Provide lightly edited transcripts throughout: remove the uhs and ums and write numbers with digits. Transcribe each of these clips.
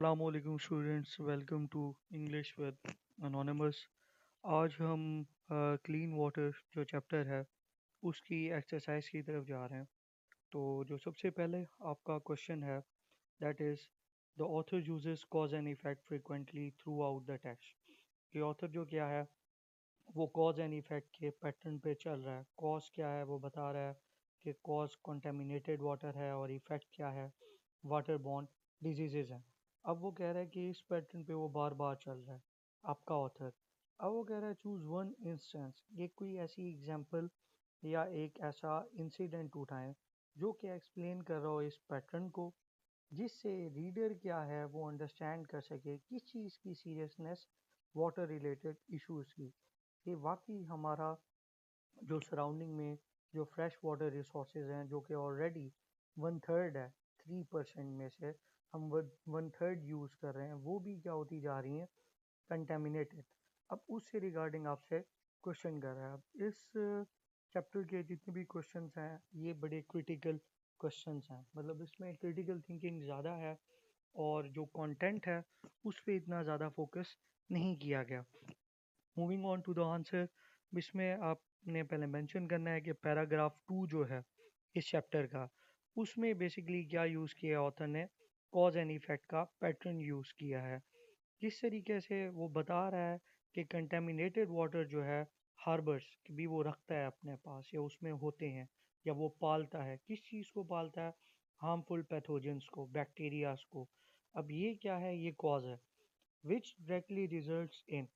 Assalamualaikum students welcome to English with anonymous. आज हम clean water जो चैप्टर है उसकी एक्सरसाइज की तरफ जा रहे हैं। तो जो सबसे पहले आपका क्वेश्चन है that is the author uses cause and effect frequently through out the text. कि ऑथर जो क्या है वो कॉज एंड इफेक्ट के पैटर्न पे चल रहा है। कॉज क्या है वो बता रहा है कि कॉज कंटेमिनेटेड वाटर है और इफेक्ट क्या है वाटर बॉर्न डिजीजेज हैं। अब वो कह रहा है कि इस पैटर्न पे वो बार बार चल रहा है आपका ऑथर। अब वो कह रहा है चूज वन इंस्टेंस, ये कोई ऐसी एग्जांपल या एक ऐसा इंसिडेंट उठाएं जो कि एक्सप्लेन कर रहा हो इस पैटर्न को, जिससे रीडर क्या है वो अंडरस्टैंड कर सके किस चीज़ की सीरियसनेस वाटर रिलेटेड इश्यूज की। कि वाकई हमारा जो सराउंडिंग में जो फ्रेश वाटर रिसोर्सेज हैं जो कि ऑलरेडी वन थर्ड है, 3% में से हम वन थर्ड यूज़ कर रहे हैं, वो भी क्या होती जा रही हैं कंटेमिनेटेड। अब उससे रिगार्डिंग आपसे क्वेश्चन कर रहा है। अब इस चैप्टर के जितने भी क्वेश्चंस हैं ये बड़े क्रिटिकल क्वेश्चंस हैं, मतलब इसमें क्रिटिकल थिंकिंग ज़्यादा है और जो कंटेंट है उस पर इतना ज़्यादा फोकस नहीं किया गया। Moving on to the answer, इसमें आपने पहले मेंशन करना है कि पैराग्राफ 2 जो है इस चैप्टर का, उसमें बेसिकली क्या यूज़ किया है ऑथर ने, कॉज एंड इफेक्ट का पैटर्न यूज़ किया है। किस तरीके से वो बता रहा है कि कंटेमिनेटेड वाटर जो है हार्बर्स भी वो रखता है अपने पास या उसमें होते हैं या वो पालता है, किस चीज़ को पालता है, हार्मफुल पैथोजेंस को, बैक्टीरियाज को। अब ये क्या है, ये कॉज है विच डायरेक्टली रिजल्ट्स इन,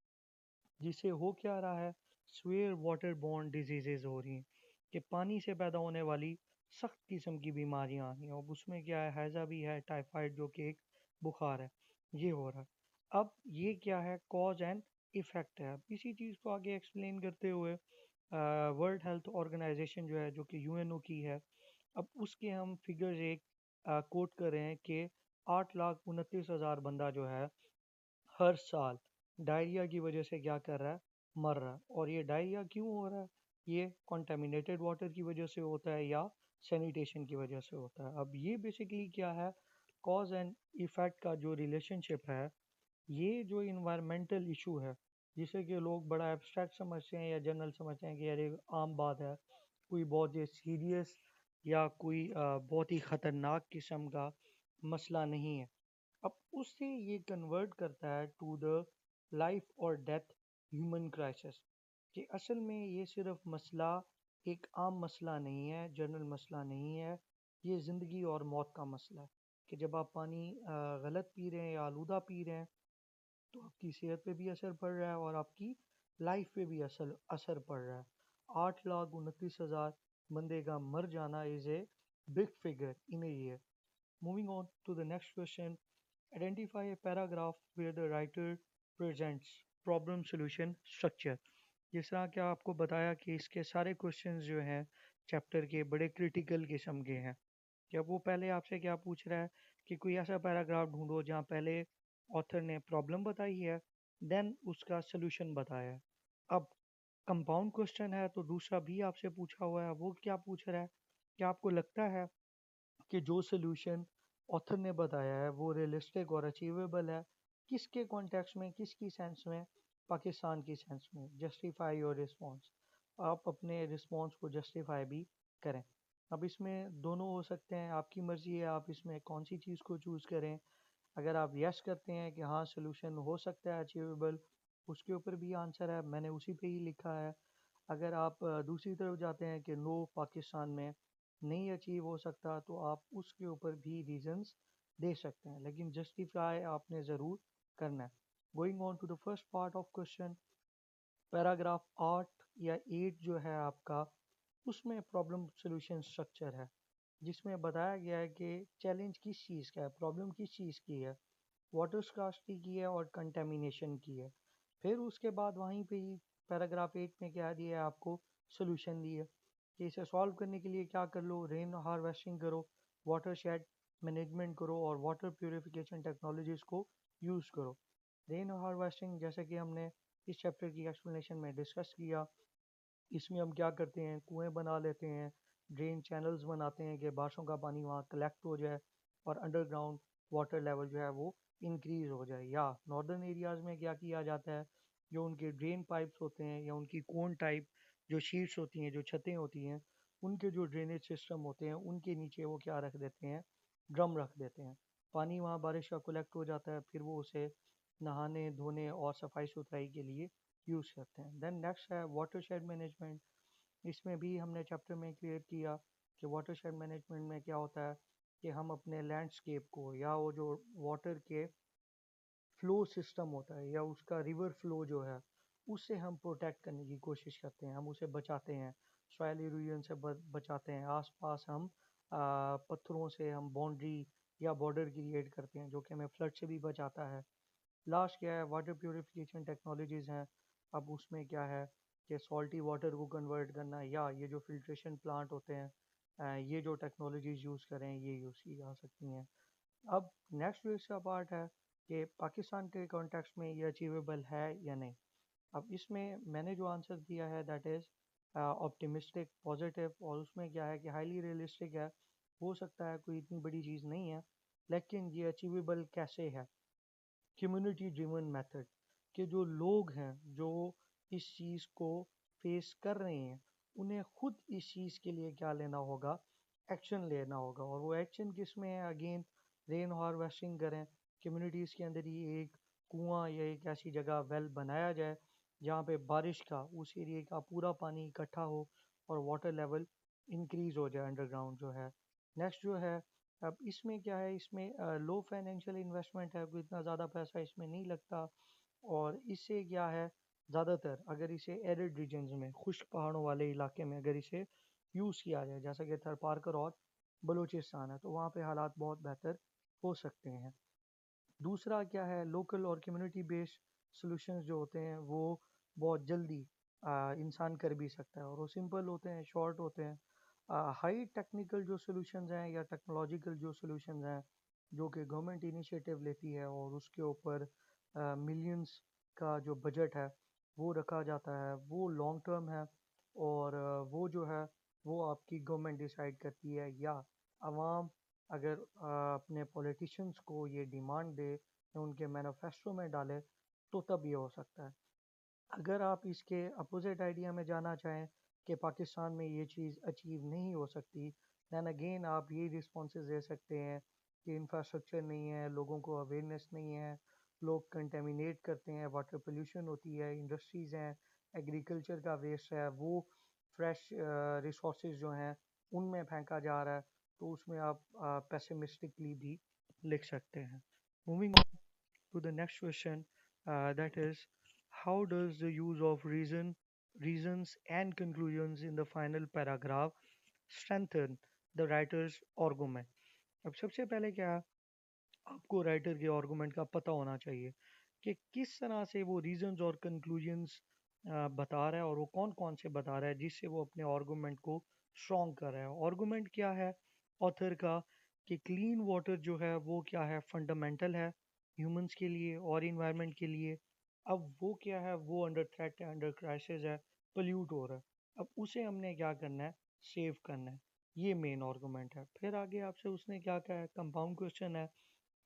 जिससे हो क्या रहा है, स्वेयर वाटर बॉर्न डिजीजेज हो रही हैं कि पानी से पैदा होने वाली सख्त किस्म की बीमारियां आ रही हैं। अब उसमें क्या है, हैज़ा भी है, टाइफाइड जो कि एक बुखार है, ये हो रहा है। अब ये क्या है, कॉज एंड इफेक्ट है। अब इसी चीज़ को आगे एक्सप्लेन करते हुए वर्ल्ड हेल्थ ऑर्गेनाइजेशन जो है जो कि यूएनओ की है, अब उसके हम फिगर्स एक कोट कर रहे हैं कि 8,29,000 बंदा जो है हर साल डायरिया की वजह से क्या कर रहा है, मर रहा है। और ये डायरिया क्यों हो रहा है, ये कंटेमिनेटेड वाटर की वजह से होता है या सैनिटेशन की वजह से होता है। अब ये बेसिकली क्या है, कॉज एंड इफेक्ट का जो रिलेशनशिप है, ये जो इन्वायरमेंटल इशू है जिसे कि लोग बड़ा एब्स्ट्रैक्ट समझते हैं या जनरल समझते हैं कि यार ये आम बात है, कोई बहुत ही सीरियस या कोई बहुत ही ख़तरनाक किस्म का मसला नहीं है। अब उससे ये कन्वर्ट करता है टू द लाइफ और डेथ ह्यूमन क्राइसिस, कि असल में ये सिर्फ मसला एक आम मसला नहीं है, जनरल मसला नहीं है, ये ज़िंदगी और मौत का मसला है। कि जब आप पानी गलत पी रहे हैं या आलूदा पी रहे हैं तो आपकी सेहत पे भी असर पड़ रहा है और आपकी लाइफ पे भी असर असर पड़ रहा है। 8,29,000 बंदे का मर जाना is a big figure in a year. Moving on to the next question, identify a paragraph where the writer presents problem solution structure। जिस तरह क्या आपको बताया कि इसके सारे क्वेश्चंस जो हैं चैप्टर के बड़े क्रिटिकल किस्म के हैं। जब वो पहले आपसे क्या पूछ रहा है कि कोई ऐसा पैराग्राफ ढूंढो जहाँ पहले ऑथर ने प्रॉब्लम बताई है, देन उसका सलूशन बताया है। अब कंपाउंड क्वेश्चन है तो दूसरा भी आपसे पूछा हुआ है, वो क्या पूछ रहा है, क्या आपको लगता है कि जो सॉल्यूशन ऑथर ने बताया है वो रियलिस्टिक और अचीवेबल है, किसके कॉन्टेक्स्ट में, किसकी सेंस में, पाकिस्तान की सेंस में। जस्टिफाई योर रिस्पॉन्स, आप अपने रिस्पॉन्स को जस्टिफाई भी करें। अब इसमें दोनों हो सकते हैं, आपकी मर्ज़ी है आप इसमें कौन सी चीज़ को चूज़ करें। अगर आप यस करते हैं कि हाँ सॉल्यूशन हो सकता है अचीवेबल, उसके ऊपर भी आंसर है, मैंने उसी पे ही लिखा है। अगर आप दूसरी तरफ जाते हैं कि नो पाकिस्तान में नहीं अचीव हो सकता, तो आप उसके ऊपर भी रीजंस दे सकते हैं, लेकिन जस्टिफाई आपने ज़रूर करना है। Going on to the first part of question, paragraph 8 या 8 जो है आपका, उसमें प्रॉब्लम सॉल्यूशन स्ट्रक्चर है जिसमें बताया गया है कि चैलेंज किस चीज़ का है, प्रॉब्लम किस चीज़ की है, वाटर स्कार्सिटी की है और कंटेमिनेशन की है। फिर उसके बाद वहीं पे ही पैराग्राफ 8 में क्या दिया है आपको, सोल्यूशन दिया कि इसे सॉल्व करने के लिए क्या कर लो, रेन हार्वेस्टिंग करो, वाटर शेड मैनेजमेंट करो और वाटर प्योरिफिकेशन टेक्नोलॉजीज को यूज़ करो। रेन हार्वेस्टिंग जैसे कि हमने इस चैप्टर की एक्सप्लेनेशन में डिस्कस किया, इसमें हम क्या करते हैं, कुएं बना लेते हैं, ड्रेन चैनल्स बनाते हैं कि बारिशों का पानी वहाँ कलेक्ट हो जाए और अंडरग्राउंड वाटर लेवल जो है वो इंक्रीज हो जाए। या नॉर्दर्न एरियाज में क्या किया जाता है, जो उनके ड्रेन पाइप्स होते हैं या उनकी कोन टाइप जो शीट्स होती हैं, जो छतें होती हैं, उनके जो ड्रेनेज सिस्टम होते हैं उनके नीचे वो क्या रख देते हैं, ड्रम रख देते हैं। पानी वहाँ बारिश का कलेक्ट हो जाता है, फिर वो उसे नहाने धोने और सफाई सुथराई के लिए यूज़ करते हैं। देन नेक्स्ट है वाटर शेड मैनेजमेंट। इसमें भी हमने चैप्टर में क्लियर किया कि वाटर शेड मैनेजमेंट में क्या होता है कि हम अपने लैंडस्केप को या वो जो वाटर के फ्लो सिस्टम होता है या उसका रिवर फ्लो जो है उससे हम प्रोटेक्ट करने की कोशिश करते हैं, हम उसे बचाते हैं, सॉइल इरोजन से बचाते हैं। आसपास हम पत्थरों से हम बाउंड्री या बॉर्डर क्रिएट करते हैं जो कि हमें फ्लड से भी बचाता है। लास्ट क्या है, वाटर प्योरिफिकेशन टेक्नोलॉजीज़ हैं। अब उसमें क्या है कि सॉल्टी वाटर को कन्वर्ट करना या ये जो फिल्ट्रेशन प्लांट होते हैं, ये जो टेक्नोलॉजीज़ यूज़ करें ये यूज़ की जा सकती हैं। अब नेक्स्ट जो इसका पार्ट है कि पाकिस्तान के कॉन्टेक्स्ट में ये अचीवेबल है या नहीं। अब इसमें मैंने जो आंसर दिया है दैट इज़ ऑप्टिमिस्टिक पॉजिटिव, और उसमें क्या है कि हाईली रियलिस्टिक है। हो सकता है कोई इतनी बड़ी चीज़ नहीं है, लेकिन ये अचीवेबल कैसे है। कम्युनिटी ड्रिवन मेथड के जो लोग हैं जो इस चीज़ को फेस कर रहे हैं, उन्हें खुद इस चीज़ के लिए क्या लेना होगा, एक्शन लेना होगा। और वो एक्शन किस में है, अगेन रेन हार्वेस्टिंग करें, कम्युनिटीज़ के अंदर ही एक कुआं या एक ऐसी जगह वेल बनाया जाए जहाँ पे बारिश का उस एरिया का पूरा पानी इकट्ठा हो और वाटर लेवल इंक्रीज हो जाए अंडरग्राउंड जो है। नेक्स्ट जो है, अब इसमें क्या है, इसमें लो फाइनेंशियल इन्वेस्टमेंट है, कोई इतना ज़्यादा पैसा इसमें नहीं लगता। और इससे क्या है, ज़्यादातर अगर इसे एरिड रीजन्स में खुश्क पहाड़ों वाले इलाके में अगर इसे यूज़ किया जाए जैसा कि थरपारकर और बलूचिस्तान है, तो वहाँ पे हालात बहुत बेहतर हो सकते हैं। दूसरा क्या है, लोकल और कम्युनिटी बेस्ड सॉल्यूशंस जो होते हैं वो बहुत जल्दी इंसान कर भी सकता है और वो सिंपल होते हैं, शॉर्ट होते हैं। हाई टेक्निकल जो सॉल्यूशंस हैं या टेक्नोलॉजिकल जो सॉल्यूशंस हैं जो कि गवर्नमेंट इनिशिएटिव लेती है और उसके ऊपर मिलियंस का जो बजट है वो रखा जाता है, वो लॉन्ग टर्म है। और वो जो है वो आपकी गवर्नमेंट डिसाइड करती है या आवाम अगर अपने पॉलिटिशियंस को ये डिमांड दे या उनके मैनिफेस्टो में डाले तो तब ये हो सकता है। अगर आप इसके अपोजिट आइडिया में जाना चाहें कि पाकिस्तान में ये चीज़ अचीव नहीं हो सकती, दैन अगेन आप ये रिस्पॉन्सेज दे सकते हैं कि इंफ्रास्ट्रक्चर नहीं है, लोगों को अवेयरनेस नहीं है, लोग कंटेमिनेट करते हैं, वाटर पोल्यूशन होती है, इंडस्ट्रीज़ हैं, एग्रीकल्चर का वेस्ट है, वो फ्रेश रिसोर्सेज जो हैं उनमें फेंका जा रहा है, तो उसमें आप पेसिमिस्टिकली भी लिख सकते हैं। Moving on to the next question, that is, how does the use of reasons and conclusions in the final paragraph strengthen the writer's argument? अब सबसे पहले क्या, आपको राइटर के आर्गुमेंट का पता होना चाहिए कि किस तरह से वो रीजंस और कंक्लूजन्स बता रहा है और वो कौन कौन से बता रहा है जिससे वो अपने आर्गुमेंट को स्ट्रॉन्ग कर रहा है। आर्गुमेंट क्या है ऑथर का, कि क्लीन वाटर जो है वो क्या है, फंडामेंटल है ह्यूमंस के लिए और इन्वायरमेंट के लिए। अब वो क्या है, वो अंडर थ्रेट है, अंडर क्राइसिस है, पोल्यूट हो रहा है। अब उसे हमने क्या करना है, सेव करना है। ये मेन आर्गुमेंट है। फिर आगे आपसे उसने क्या कहा है, कंपाउंड क्वेश्चन है,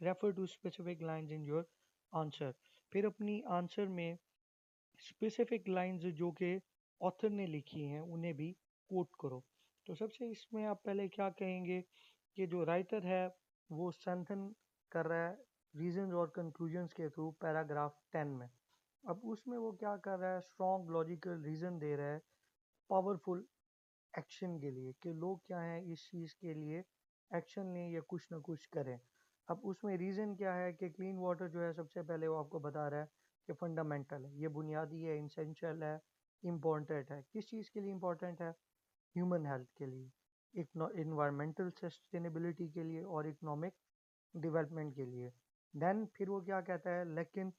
refer to specific lines in your answer. फिर अपनी आंसर में स्पेसिफिक लाइंस जो कि ऑथर ने लिखी हैं उन्हें भी कोट करो। तो सबसे इसमें आप पहले क्या कहेंगे कि जो राइटर है वो स्ट्रेंथन कर रहा है रीजंस और कंक्लूजन्स के थ्रू पैराग्राफ 10 में। अब उसमें वो क्या कर रहा है, स्ट्रॉन्ग लॉजिकल रीजन दे रहा है पावरफुल एक्शन के लिए, कि लोग क्या हैं इस चीज़ के लिए एक्शन लें या कुछ ना कुछ करें। अब उसमें रीज़न क्या है कि क्लीन वाटर जो है सबसे पहले वो आपको बता रहा है कि फंडामेंटल है, ये बुनियादी है, इंसेंशियल है, इम्पोर्टेंट है। किस चीज़ के लिए इम्पोर्टेंट है, ह्यूमन हेल्थ के लिए, इन्वायरमेंटल सस्टेनेबिलिटी के लिए और इकोनॉमिक डेवलपमेंट के लिए। देन फिर वो क्या कहता है, लेकिन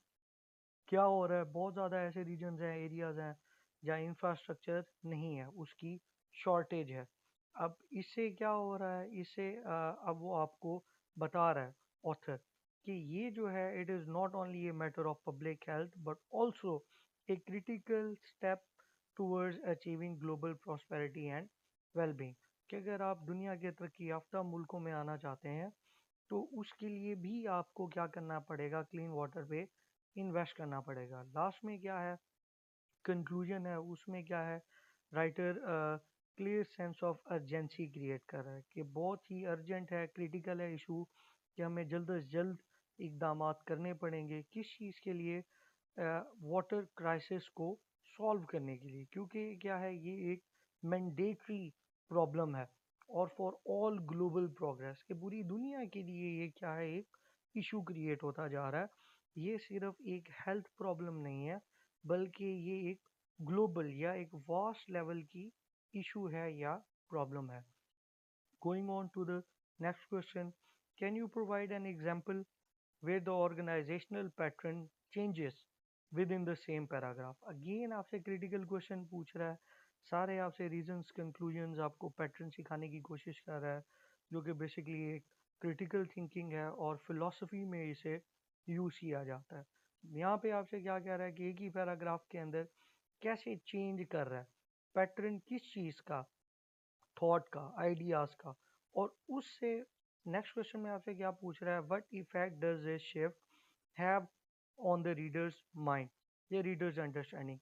क्या हो रहा है, बहुत ज़्यादा ऐसे रीजन्स हैं, एरियाज हैं जहाँ इंफ्रास्ट्रक्चर नहीं है, उसकी शॉर्टेज है। अब इससे क्या हो रहा है, इससे अब वो आपको बता रहा है ऑथर कि ये जो है it is not only a matter of public health but also a critical step towards achieving global prosperity and wellbeing. कि अगर आप दुनिया के तरक्की याफ्ता मुल्कों में आना चाहते हैं तो उसके लिए भी आपको क्या करना पड़ेगा, क्लीन वाटर पे इन्वेस्ट करना पड़ेगा। लास्ट में क्या है, कंक्लूजन है, उसमें क्या है, writer clear sense of urgency create कर रहा है कि बहुत ही अर्जेंट है, क्रिटिकल है इशू, कि हमें जल्द से जल्द इकदाम करने पड़ेंगे। किस चीज़ के लिए, वाटर क्राइसिस को सॉल्व करने के लिए, क्योंकि क्या है, ये एक मैंडेटरी प्रॉब्लम है और फॉर ऑल ग्लोबल प्रोग्रेस, कि पूरी दुनिया के लिए ये क्या है, एक इशू क्रिएट होता जा रहा है। ये सिर्फ एक हेल्थ प्रॉब्लम नहीं है, बल्कि ये एक ग्लोबल या एक वास्ट लेवल की इशू है या प्रॉब्लम है। Going on to the next question, can you provide an example where the organizational pattern changes within the same paragraph? Again आपसे critical question पूछ रहा है, सारे आपसे reasons conclusions आपको pattern सिखाने की कोशिश कर रहा है, जो कि basically एक critical thinking है और philosophy में इसे यूज किया जाता है। यहाँ पे आपसे क्या कह रहा है कि एक ही पैराग्राफ के अंदर कैसे चेंज कर रहा है पैटर्न, किस चीज़ का, थॉट का, आइडियाज का। और उससे नेक्स्ट क्वेश्चन में आपसे क्या पूछ रहा है, what effect does this shift have on the readers mind या रीडर्स अंडरस्टैंडिंग,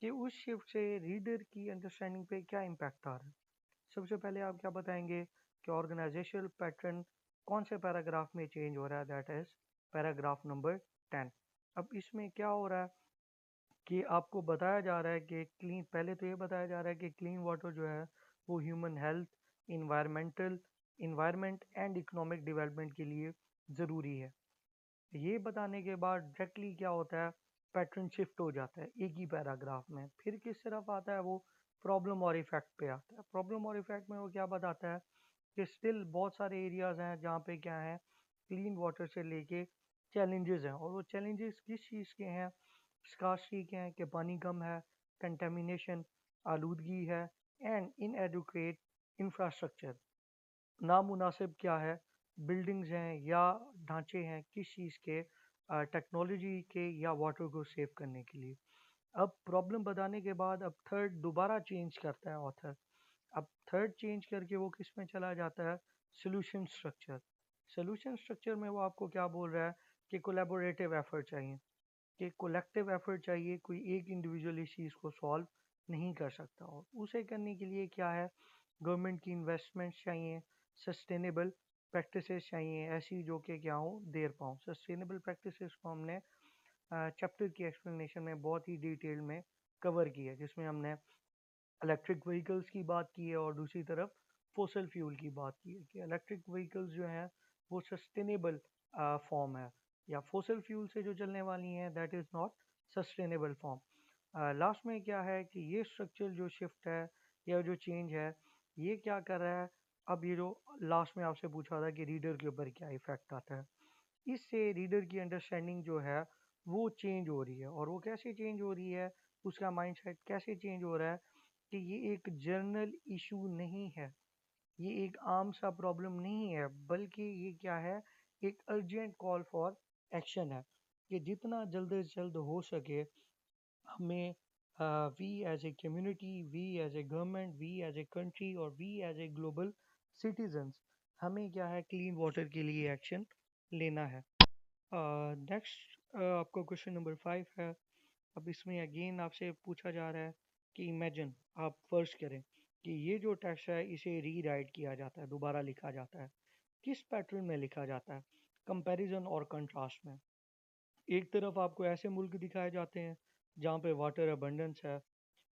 कि उस शिफ्ट से रीडर की अंडरस्टैंडिंग पे क्या इम्पैक्ट आ रहा है। सबसे पहले आप क्या बताएंगे कि ऑर्गेनाइजेशनल पैटर्न कौन से पैराग्राफ में चेंज हो रहा है, दैट इज पैराग्राफ नंबर 10। अब इसमें क्या हो रहा है कि आपको बताया जा रहा है कि क्लीन, पहले तो ये बताया जा रहा है कि क्लीन वाटर जो है वो human health, environmental environment and economic development के लिए ज़रूरी है। ये बताने के बाद डायरेक्टली क्या होता है, पैटर्न शिफ्ट हो जाता है एक ही पैराग्राफ में। फिर किस तरफ आता है वो, प्रॉब्लम और इफेक्ट पे आता है। प्रॉब्लम और इफेक्ट में वो क्या बताता है कि स्टिल बहुत सारे एरियाज हैं जहाँ पे क्या है, क्लीन वाटर से लेके चैलेंजेस हैं, और वो चैलेंजेस किस चीज़ के हैं, स्कार्सिटी के हैं कि पानी कम है, कंटेमिनेशन, आलूदगी है, एंड इनएडुकेट इंफ्रास्ट्रक्चर, नामुनासिब क्या है, बिल्डिंग्स हैं या ढांचे हैं किस चीज़ के, टेक्नोलॉजी के या वाटर को सेव करने के लिए। अब प्रॉब्लम बताने के बाद अब थर्ड दोबारा चेंज करता है ऑथर। अब थर्ड चेंज करके वो किस में चला जाता है, सोल्यूशन स्ट्रक्चर। सोल्यूशन स्ट्रक्चर में वो आपको क्या बोल रहा है कि कोलैबोरेटिव एफर्ट चाहिए, कि कलेक्टिव एफर्ट चाहिए, कोई एक इंडिविजुअल इस चीज़ को सॉल्व नहीं कर सकता। और उसे करने के लिए क्या है, गवर्नमेंट की इन्वेस्टमेंट चाहिए, सस्टेनेबल प्रैक्टिसेस चाहिए, ऐसी जो कि क्या हो, देर पाऊँ। सस्टेनेबल प्रैक्टिसेस को हमने चैप्टर की एक्सप्लेनेशन में बहुत ही डिटेल में कवर किया, जिसमें हमने इलेक्ट्रिक व्हीकल्स की बात की है और दूसरी तरफ फोसल फ्यूल की बात की है, कि इलेक्ट्रिक व्हीकल्स जो हैं वो सस्टेनेबल फॉर्म है, या फोसल फ्यूल से जो चलने वाली हैं that is not sustainable form. Last में क्या है कि ये स्ट्रक्चर जो शिफ्ट है या जो चेंज है, ये क्या कर रहा है, अब ये जो लास्ट में आपसे पूछा था कि रीडर के ऊपर क्या इफेक्ट आता है, इससे रीडर की अंडरस्टैंडिंग जो है वो चेंज हो रही है। और वो कैसे चेंज हो रही है, उसका माइंडसेट कैसे चेंज हो रहा है, कि ये एक जर्नल इशू नहीं है, ये एक आम सा प्रॉब्लम नहीं है, बल्कि ये क्या है, एक अर्जेंट कॉल फॉर एक्शन है, कि जितना जल्द से जल्द हो सके हमें, we as a community, we as a government, we as a country और we as a global citizens, हमें क्या है, क्लीन वाटर के लिए एक्शन लेना है। नेक्स्ट आपका क्वेश्चन नंबर 5 है। अब इसमें अगेन आपसे पूछा जा रहा है कि इमेजिन, आप फर्ज करें कि ये जो टेक्स्ट है इसे रीराइट किया जाता है, दोबारा लिखा जाता है। किस पैटर्न में लिखा जाता है, कंपैरिजन और कंट्रास्ट में। एक तरफ आपको ऐसे मुल्क दिखाए जाते हैं जहाँ पे वाटर अबंडेंस है,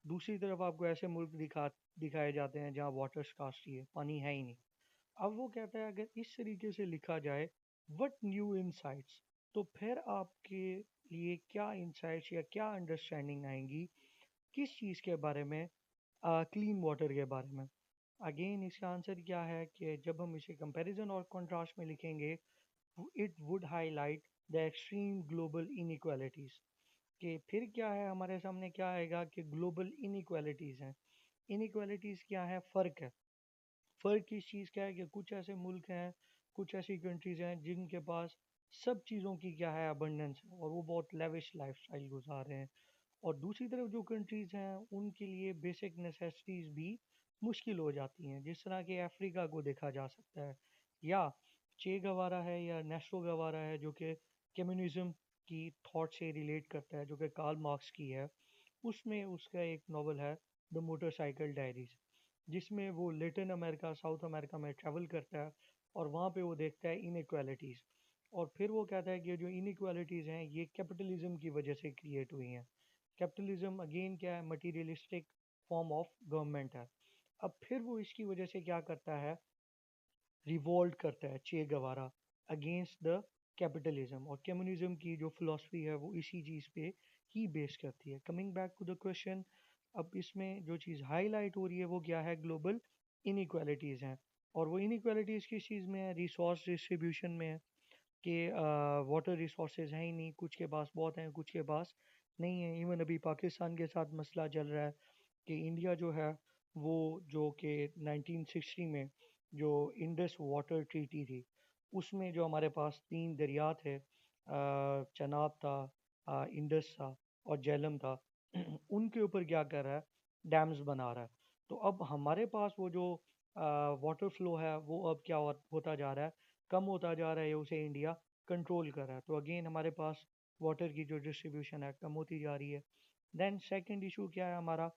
दूसरी तरफ आपको ऐसे मुल्क दिखाए जाते हैं जहाँ वाटर स्कार्सिटी है, पानी है ही नहीं। अब वो कहता है अगर इस तरीके से लिखा जाए, व्हाट न्यू इनसाइट्स, तो फिर आपके लिए क्या इनसाइट्स या क्या अंडरस्टैंडिंग आएंगी किस चीज़ के बारे में, क्लीन वाटर के बारे में। अगेन इसका आंसर क्या है कि जब हम इसे कंपैरिजन और कंट्रास्ट में लिखेंगे, it would highlight the extreme global inequalities, कि फिर क्या है, हमारे सामने क्या आएगा कि ग्लोबल इनइक्वालिटीज़ हैं। इनइक्वालिटीज़ क्या है, फ़र्क है। फ़र्क इस चीज़ का है कि कुछ ऐसे मुल्क हैं, कुछ ऐसी कंट्रीज़ हैं जिनके पास सब चीज़ों की क्या है, अबंडेंस है, और वो बहुत लेविश लाइफस्टाइल गुजार रहे हैं। और दूसरी तरफ जो कंट्रीज़ हैं उनके लिए बेसिक नेसेसिटीज़ भी मुश्किल हो जाती हैं, जिस तरह के अफ्रीका को देखा जा सकता है, या चे गवारा है या नेस्टो गवारा है जो कि कम्युनिज्म की थॉट से रिलेट करता है, जो कि कार्ल मार्क्स की है। उसमें उसका एक नॉवल है द मोटरसाइकिल डायरीज, जिसमें वो लेटिन अमेरिका, साउथ अमेरिका में ट्रैवल करता है और वहाँ पे वो देखता है इनइक्वालिटीज़। और फिर वो कहता है कि ये जो इनइक्वालिटीज़ हैं ये कैपिटलिज्म की वजह से क्रिएट हुई हैं। कैपिटलिज्म अगेन क्या है, मटीरियलिस्टिक फॉर्म ऑफ गवर्नमेंट है। अब फिर वो इसकी वजह से क्या करता है, रिवोल्ट करता है चे गवारा अगेंस्ट द कैपिटलिज्म, और कम्युनिज्म की जो फिलॉसफी है वो इसी चीज़ पे ही बेस करती है। Coming back to the question, अब इसमें जो चीज़ हाईलाइट हो रही है वो क्या है, ग्लोबल इनइक्वालिटीज़ हैं। और वो इनइक्वालिटीज़ किस चीज़ में है, रिसोर्स डिस्ट्रीब्यूशन में है कि वाटर रिसोर्सेज हैं ही नहीं, कुछ के पास बहुत हैं, कुछ के पास नहीं है। इवन अभी पाकिस्तान के साथ मसला चल रहा है कि इंडिया जो है वो, जो कि 1960 में जो इंडस वाटर ट्रीटी थी, उसमें जो हमारे पास तीन दरिया थे, चनाब था, इंडस था और झेलम था, उनके ऊपर क्या कर रहा है, डैम्स बना रहा है। तो अब हमारे पास वो जो वाटर फ्लो है वो अब क्या होता जा रहा है, कम होता जा रहा है, उसे इंडिया कंट्रोल कर रहा है। तो अगेन हमारे पास वाटर की जो डिस्ट्रीब्यूशन है कम होती जा रही है। देन सेकंड इशू क्या है हमारा,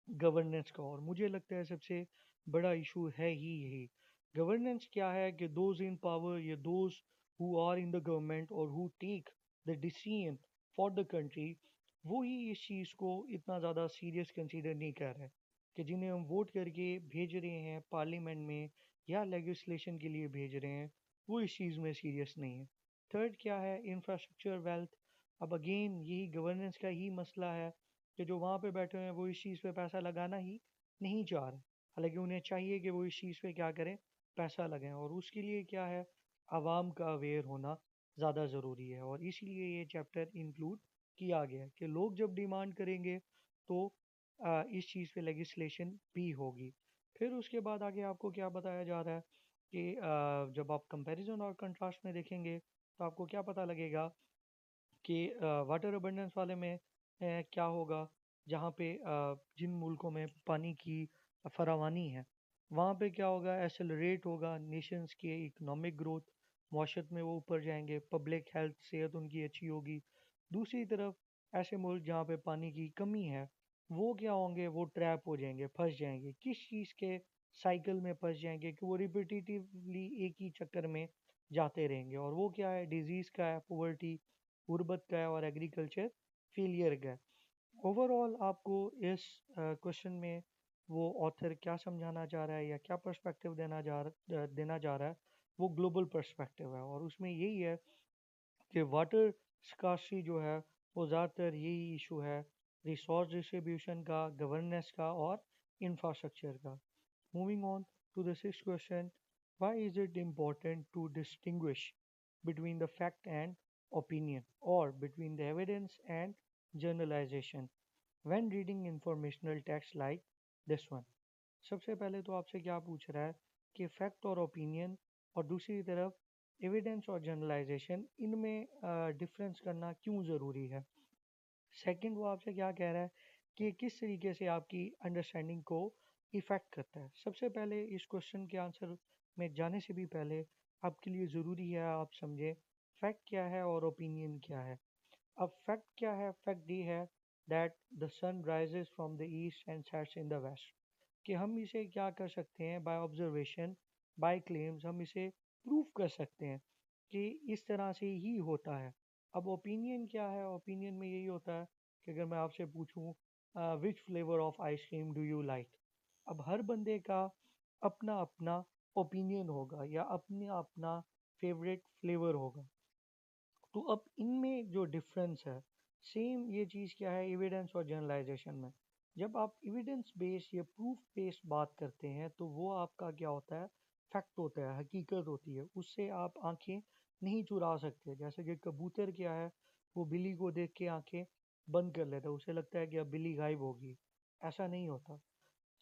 गवर्नेंस का, और मुझे लगता है सबसे बड़ा इशू है ही यही। गवर्नेंस क्या है कि दोज इन पावर या those who are in the government और who take the decision for the country, वो ही इस चीज़ को इतना ज़्यादा सीरियस कंसीडर नहीं कर रहे, कि जिन्हें हम वोट करके भेज रहे हैं पार्लियामेंट में या लेजिस्लेशन के लिए भेज रहे हैं, वो इस चीज़ में सीरियस नहीं है। थर्ड क्या है, इंफ्रास्ट्रक्चर वेल्थ। अब अगेन यही गवर्नेंस का ही मसला है कि जो वहाँ पे बैठे हुए हैं वो इस चीज़ पे पैसा लगाना ही नहीं चाह रहे, हालांकि उन्हें चाहिए कि वो इस चीज़ पे क्या करें, पैसा लगाएं। और उसके लिए क्या है, आवाम का अवेयर होना ज़्यादा ज़रूरी है, और इसलिए ये चैप्टर इंक्लूड किया गया है कि लोग जब डिमांड करेंगे तो इस चीज़ पे लेजिस्लेशन भी होगी। फिर उसके बाद आगे आपको क्या बताया जा रहा है कि जब आप कंपैरिजन और कंट्रास्ट में देखेंगे तो आपको क्या पता लगेगा कि वाटर अबंडेंस वाले में क्या होगा, जहाँ पे जिन मुल्कों में पानी की फरावानी है वहाँ पे क्या होगा, एसेलरेट होगा नेशंस के इकोनॉमिक ग्रोथ, माशत में वो ऊपर जाएंगे, पब्लिक हेल्थ सेहत उनकी अच्छी होगी। दूसरी तरफ ऐसे मुल्क जहाँ पे पानी की कमी है वो क्या होंगे, वो ट्रैप हो जाएंगे, फंस जाएंगे, किस चीज़ के साइकिल में फंस जाएंगे कि वो रिपीटेटिवली एक ही चक्कर में जाते रहेंगे, और वो क्या है, डिजीज़ का है, पोवर्टी, गुर्बत का है, और एग्रीकल्चर फेलियर का है। ओवरऑल आपको इस क्वेश्चन में वो ऑथर क्या समझाना चाह रहा है या क्या पर्सपेक्टिव देना चाह रहा है, वो ग्लोबल पर्सपेक्टिव है, और उसमें यही है कि वाटर स्कार्सिटी जो है वो ज़्यादातर यही इशू है, रिसोर्स डिस्ट्रीब्यूशन का, गवर्नेंस का और इंफ्रास्ट्रक्चर का। Moving on to the sixth question, why is it important to distinguish between the fact and opinion, or between the evidence and generalization when reading informational text like this one? सबसे पहले तो आपसे क्या पूछ रहा है कि फैक्ट और ओपिनियन और दूसरी तरफ एविडेंस और जनरलाइजेशन, इनमें डिफरेंस करना क्यों ज़रूरी है। सेकंड, वो आपसे क्या कह रहा है कि किस तरीके से आपकी अंडरस्टैंडिंग को इफ़ेक्ट करता है। सबसे पहले इस क्वेश्चन के आंसर में जाने से भी पहले आपके लिए ज़रूरी है आप समझें फैक्ट क्या है और ओपिनियन क्या है। अब फैक्ट क्या है, फैक्ट ये है that the sun rises from the east and sets in the west, कि हम इसे क्या कर सकते हैं, बाय ऑब्जर्वेशन, बाय क्लेम्स हम इसे प्रूव कर सकते हैं कि इस तरह से ही होता है। अब ओपिनियन क्या है, ओपिनियन में यही होता है कि अगर मैं आपसे पूछूं which flavour of ice cream do you like, अब हर बंदे का अपना अपना ओपिनियन होगा या अपना अपना फेवरेट फ्लेवर होगा। तो अब इनमें जो डिफरेंस है, सेम ये चीज़ क्या है एविडेंस और जनरलाइजेशन में। जब आप एविडेंस बेस्ड या प्रूफ बेस्ड बात करते हैं तो वो आपका क्या होता है, फैक्ट होता है, हकीकत होती है, उससे आप आंखें नहीं चुरा सकते। जैसे कि कबूतर क्या है, वो बिल्ली को देख के आंखें बंद कर लेता है, उसे लगता है कि अब बिल्ली गायब होगी, ऐसा नहीं होता।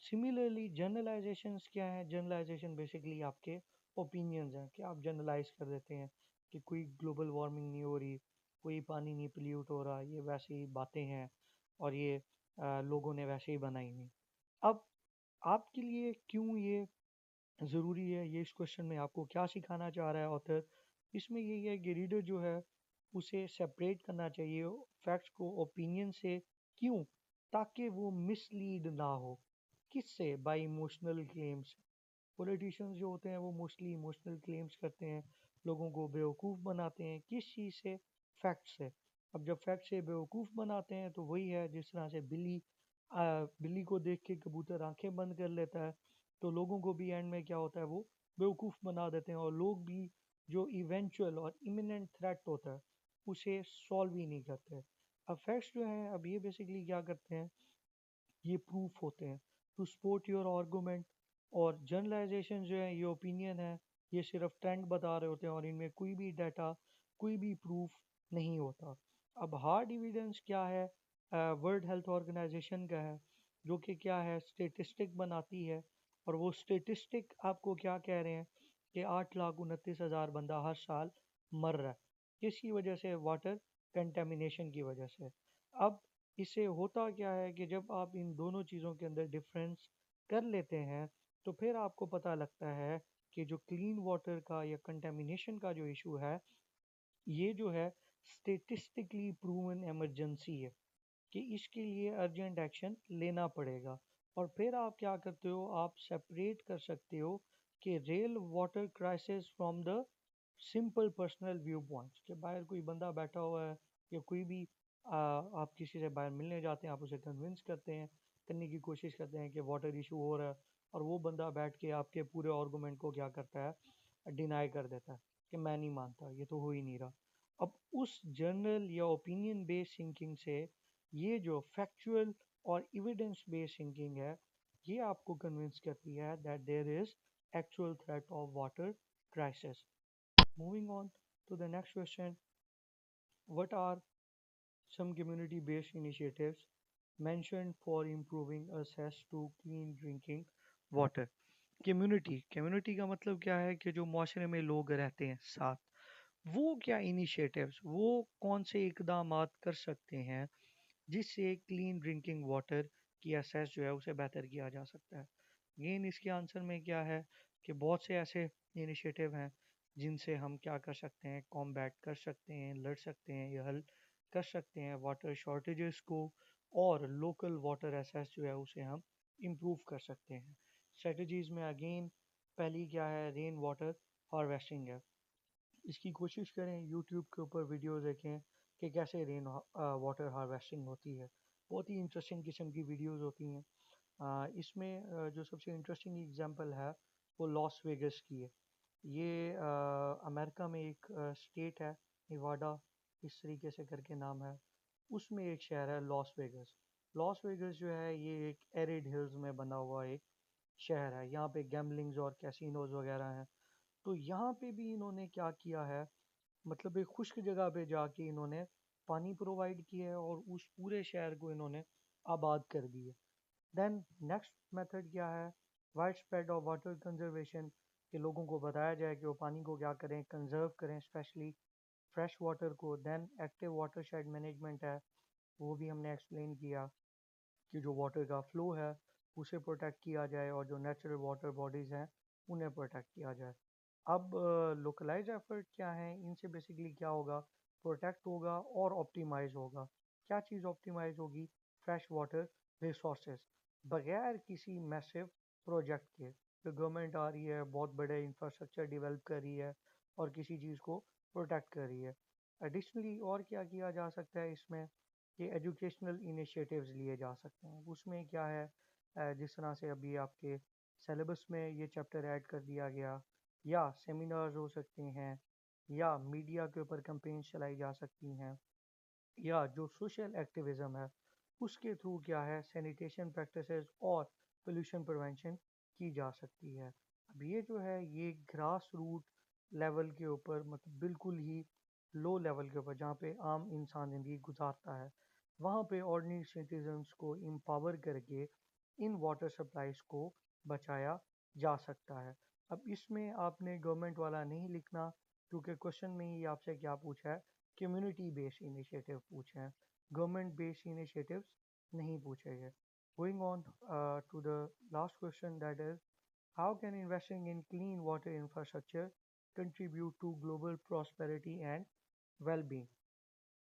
सिमिलरली जनरलाइजेशंस क्या है, जनरलाइजेशन बेसिकली आपके ओपिनियंस हैं कि आप जनरलाइज कर देते हैं कि कोई ग्लोबल वार्मिंग नहीं हो रही, कोई पानी नहीं पोल्यूट हो रहा, ये वैसे ही बातें हैं और ये लोगों ने वैसे ही बनाई हुई। अब आपके लिए क्यों ये ज़रूरी है ये इस क्वेश्चन में आपको क्या सिखाना चाह रहा है ऑथर, इसमें यही है कि रीडर जो है उसे सेपरेट करना चाहिए फैक्ट्स को ओपिनियन से। क्यों? ताकि वो मिसलीड ना हो। किससे? Bye emotional claims. पॉलिटिशियंस जो होते हैं वो मोस्टली इमोशनल क्लेम्स करते हैं, लोगों को बेवकूफ़ बनाते हैं। किस चीज़ से? फैक्ट से। अब जब फैक्ट से बेवकूफ़ बनाते हैं तो वही है जिस तरह से बिल्ली को देख के कबूतर आंखें बंद कर लेता है, तो लोगों को भी एंड में क्या होता है, वो बेवकूफ़ बना देते हैं और लोग भी जो इवेंचुअल और इमिनेंट थ्रेट होता है उसे सॉल्व ही नहीं करते। अब फैक्ट्स जो हैं अब ये बेसिकली क्या करते हैं, ये प्रूफ होते हैं टू सपोर्ट योर आर्गूमेंट। और जनरलाइजेशन जो है ये ओपिनियन है, ये सिर्फ ट्रेंड बता रहे होते हैं और इनमें कोई भी डाटा, कोई भी प्रूफ नहीं होता। अब हार्ड एविडेंस क्या है? वर्ल्ड हेल्थ ऑर्गेनाइजेशन का है, जो कि क्या है, स्टेटिस्टिक बनाती है। और वो स्टेटिस्टिक आपको क्या कह रहे हैं कि 8,29,000 बंदा हर साल मर रहा है। किसकी वजह से? वाटर कंटेमिनेशन की वजह से। अब इससे होता क्या है कि जब आप इन दोनों चीज़ों के अंदर डिफरेंस कर लेते हैं तो फिर आपको पता लगता है कि जो क्लीन वाटर का या कंटेमिनेशन का जो इशू है, ये जो है स्टेटिस्टिकली प्रूवन इमरजेंसी है, कि इसके लिए अर्जेंट एक्शन लेना पड़ेगा। और फिर आप क्या करते हो, आप सेपरेट कर सकते हो कि real water crisis from the simple personal view points. कि बाहर कोई बंदा बैठा हुआ है या कोई भी आप किसी से बाहर मिलने जाते हैं, आप उसे कन्विंस करते हैं, करने की कोशिश करते हैं कि वाटर इशू हो रहा है, और वो बंदा बैठ के आपके पूरे आर्गूमेंट को क्या करता है, डिनाई कर देता है कि मैं नहीं मानता, ये तो हो ही नहीं रहा। अब उस जर्नल या ओपिनियन बेस्ड थिंकिंग से ये जो फैक्चुअल और एविडेंस बेस्ड थिंकिंग है, ये आपको कन्विंस करती है that there is actual threat of water crisis. Moving on to the next question, what are some community based initiatives mentioned for improving access to clean drinking water? Community का मतलब क्या है कि जो माशरे में लोग रहते हैं साथ, वो क्या इनिशिएटिव्स, वो कौन से इकदामात कर सकते हैं जिससे क्लीन ड्रिंकिंग वाटर की एसेस जो है उसे बेहतर किया जा सकता है। अगेन इसके आंसर में क्या है कि बहुत से ऐसे इनिशिएटिव हैं जिनसे हम क्या कर सकते हैं, कॉम्बैट कर सकते हैं, लड़ सकते हैं या हल कर सकते हैं वाटर शॉर्टेजेस को, और लोकल वाटर एसेस जो है उसे हम इम्प्रूव कर सकते हैं। स्ट्रेटजीज में अगेन पहली क्या है, रेन वाटर हार्वेस्टिंग है। इसकी कोशिश करें, यूट्यूब के ऊपर वीडियो देखें कि कैसे रेन वाटर हार्वेस्टिंग होती है। बहुत ही इंटरेस्टिंग किस्म की वीडियोस होती हैं। इसमें जो सबसे इंटरेस्टिंग एग्जांपल है वो लॉस वेगस की है। ये अमेरिका में एक स्टेट है, निवाडा इस तरीके से करके नाम है, उसमें एक शहर है लॉस वेगस। लॉस वेगस जो है ये एक एरिड हिल्स में बना हुआ एक शहर है। यहाँ पे गैम्बलिंग्स और कैसीनोज वगैरह हैं। तो यहाँ पे भी इन्होंने क्या किया है, मतलब एक खुश्क जगह पे जाके इन्होंने पानी प्रोवाइड किया है और उस पूरे शहर को इन्होंने आबाद कर दिया। देन नेक्स्ट मेथड क्या है, wide spread of water conservation, कि लोगों को बताया जाए कि वो पानी को क्या करें, कंजर्व करें, स्पेशली फ्रेश वाटर को। Then active water shed management है, वो भी हमने एक्सप्लेन किया कि जो वाटर का फ्लो है उसे प्रोटेक्ट किया जाए और जो नेचुरल वाटर बॉडीज़ हैं उन्हें प्रोटेक्ट किया जाए। अब लोकलाइज एफर्ट क्या है, इनसे बेसिकली क्या होगा, प्रोटेक्ट होगा और ऑप्टिमाइज होगा। क्या चीज़ ऑप्टिमाइज होगी? Fresh water resources. बगैर किसी मैसिव प्रोजेक्ट के जो गवर्नमेंट आ रही है, बहुत बड़े इंफ्रास्ट्रक्चर डेवलप कर रही है और किसी चीज़ को प्रोटेक्ट कर रही है। एडिशनली और क्या किया जा सकता है इसमें, कि एजुकेशनल इनिशिएटिव्स लिए जा सकते हैं। उसमें क्या है, जिस तरह से अभी आपके सिलेबस में ये चैप्टर ऐड कर दिया गया, या सेमिनार्स हो सकते हैं, या मीडिया के ऊपर कैंपेन्स चलाई जा सकती हैं, या जो सोशल एक्टिविज्म है उसके थ्रू क्या है, सैनिटेशन प्रैक्टिसेस और पोल्यूशन प्रिवेंशन की जा सकती है। अब ये जो है ये ग्रास रूट लेवल के ऊपर, मतलब बिल्कुल ही लो लेवल के ऊपर जहाँ पे आम इंसान ज़िंदगी गुजारता है, वहाँ पे ऑर्डिनरी सिटीजन्स को एम्पावर करके इन वाटर सप्लाईज को बचाया जा सकता है। अब इसमें आपने गवर्नमेंट वाला नहीं लिखना, क्योंकि क्वेश्चन में ही आपसे क्या पूछा है, कम्युनिटी बेस्ड इनिशिएटिव पूछे हैं, गवर्नमेंट बेस्ड इनिशिएटिव्स नहीं पूछे गए। Going on to the last question, that is How can investing in clean water infrastructure contribute to global prosperity and well-being?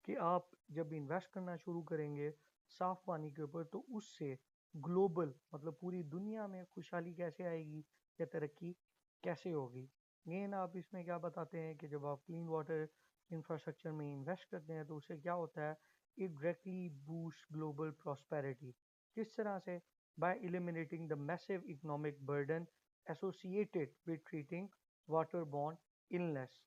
कि आप जब इन्वेस्ट करना शुरू करेंगे साफ पानी के ऊपर तो उससे ग्लोबल मतलब पूरी दुनिया में खुशहाली कैसे आएगी या तरक्की कैसे होगी। मेन आप इसमें क्या बताते हैं कि जब आप क्लीन वाटर इंफ्रास्ट्रक्चर में इन्वेस्ट करते हैं तो उससे क्या होता है, it directly boost global prosperity. किस तरह से? Bye eliminating the massive economic burden associated with treating water borne illness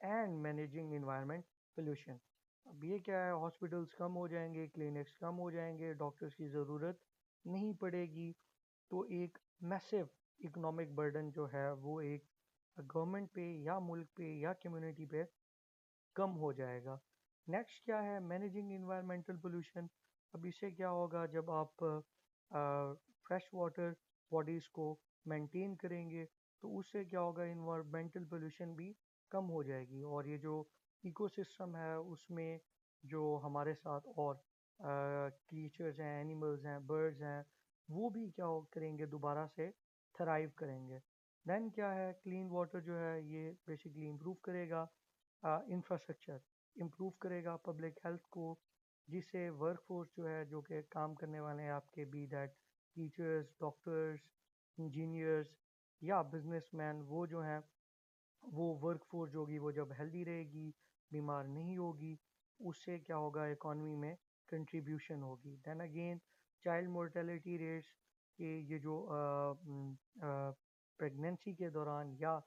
and managing environment pollution. अब ये क्या है, हॉस्पिटल्स कम हो जाएंगे, क्लिनिक्स कम हो जाएंगे, डॉक्टर्स की ज़रूरत नहीं पड़ेगी। तो एक मैसिव इकोनॉमिक बर्डन जो है वो एक गवर्नमेंट पे या मुल्क पे या कम्युनिटी पे कम हो जाएगा। नेक्स्ट क्या है, मैनेजिंग इन्वायरमेंटल पोल्यूशन। अब इससे क्या होगा, जब आप फ्रेश वाटर बॉडीज़ को मेंटेन करेंगे तो उससे क्या होगा, इन्वायरमेंटल पोल्यूशन भी कम हो जाएगी और ये जो इकोसिस्टम है उसमें जो हमारे साथ और क्रीचर्स हैं, एनिमल्स हैं, बर्ड्स हैं, वो भी क्या करेंगे, दोबारा से थराइव करेंगे। देन क्या है, क्लीन वाटर जो है ये बेसिकली इम्प्रूव करेगा इंफ्रास्ट्रक्चर, इम्प्रूव करेगा पब्लिक हेल्थ को, जिससे वर्कफोर्स जो है जो कि काम करने वाले हैं आपके, be that teachers, doctors, engineers या बिजनेसमैन, वो जो हैं वो वर्कफोर्स जो होगी वो जब हेल्दी रहेगी, बीमार नहीं होगी, उससे क्या होगा, इकॉनमी में कंट्रीब्यूशन होगी। Then again child mortality rates के ये जो प्रेगनेंसी के दौरान या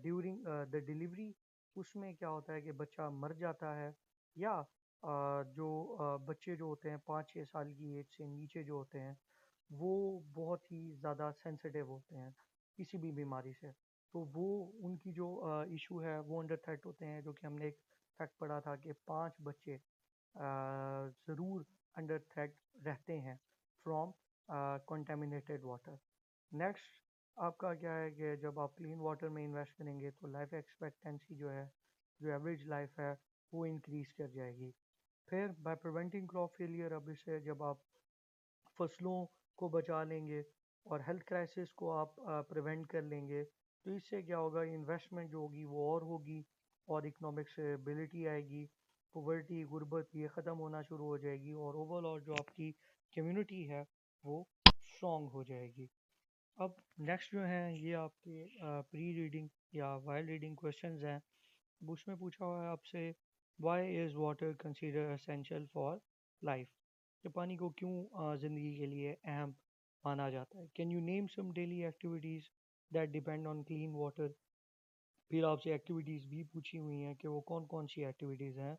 ड्यूरिंग द डिलीवरी, उसमें क्या होता है कि बच्चा मर जाता है या जो बच्चे जो होते हैं 5-6 साल की एज से नीचे जो होते हैं वो बहुत ही ज़्यादा सेंसिटिव होते हैं किसी भी बीमारी से। तो वो उनकी जो इशू है वो अंडर थ्रेट होते हैं, जो कि हमने एक फैक्ट पढ़ा था कि 5 बच्चे ज़रूर अंडर थ्रेट रहते हैं फ्रॉम कंटेमिनेटेड वाटर। नेक्स्ट आपका क्या है कि जब आप क्लीन वाटर में इन्वेस्ट करेंगे तो लाइफ एक्सपेक्टेंसी जो है, जो एवरेज लाइफ है, वो इंक्रीज़ कर जाएगी। फिर बाय प्रिवेंटिंग क्रॉप फेलियर, अब इससे जब आप फसलों को बचा लेंगे और हेल्थ क्राइसिस को आप प्रिवेंट कर लेंगे तो इससे क्या होगा, इन्वेस्टमेंट जो होगी वो और होगी और इकोनॉमिक स्टेबिलिटी आएगी, पॉवर्टी, गुर्बत ये ख़त्म होना शुरू हो जाएगी और ओवरऑल जो आपकी कम्युनिटी है वो स्ट्रॉन्ग हो जाएगी। अब नेक्स्ट जो है ये आपके प्री रीडिंग या वाइल रीडिंग क्वेश्चंस हैं। अब उसमें पूछा हुआ है आपसे, why is water consider essential for life, कि पानी को क्यों ज़िंदगी के लिए अहम माना जाता है। Can you name some daily activities that depend on clean water. फिर आपसे एक्टिविटीज़ भी पूछी हुई हैं कि वो कौन कौन सी एक्टिविटीज़ हैं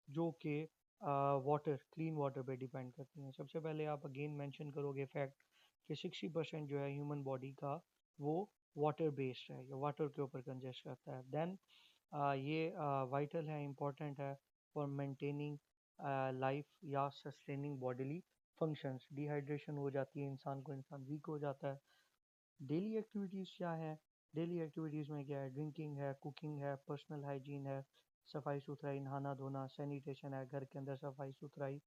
जो कि वाटर, क्लीन वाटर पे डिपेंड करती हैं। सबसे पहले आप अगेन मेंशन करोगे फैक्ट कि 60% जो है ह्यूमन बॉडी का वो वाटर बेस्ड है या वाटर के ऊपर कंजेस्ट करता है। देन ये वाइटल है, इम्पॉर्टेंट है फॉर मेंटेनिंग लाइफ या सस्टेनिंग बॉडीली फंक्शंस। डिहाइड्रेशन हो जाती है इंसान को, इंसान वीक हो जाता है। डेली एक्टिविटीज़ क्या है, डेली एक्टिविटीज़ में क्या है, ड्रिंकिंग है, कुकिंग है, पर्सनल हाइजीन है, सफाई सुथराई, नहाना धोना, सैनिटेशन है, घर के अंदर सफाई सुथराई,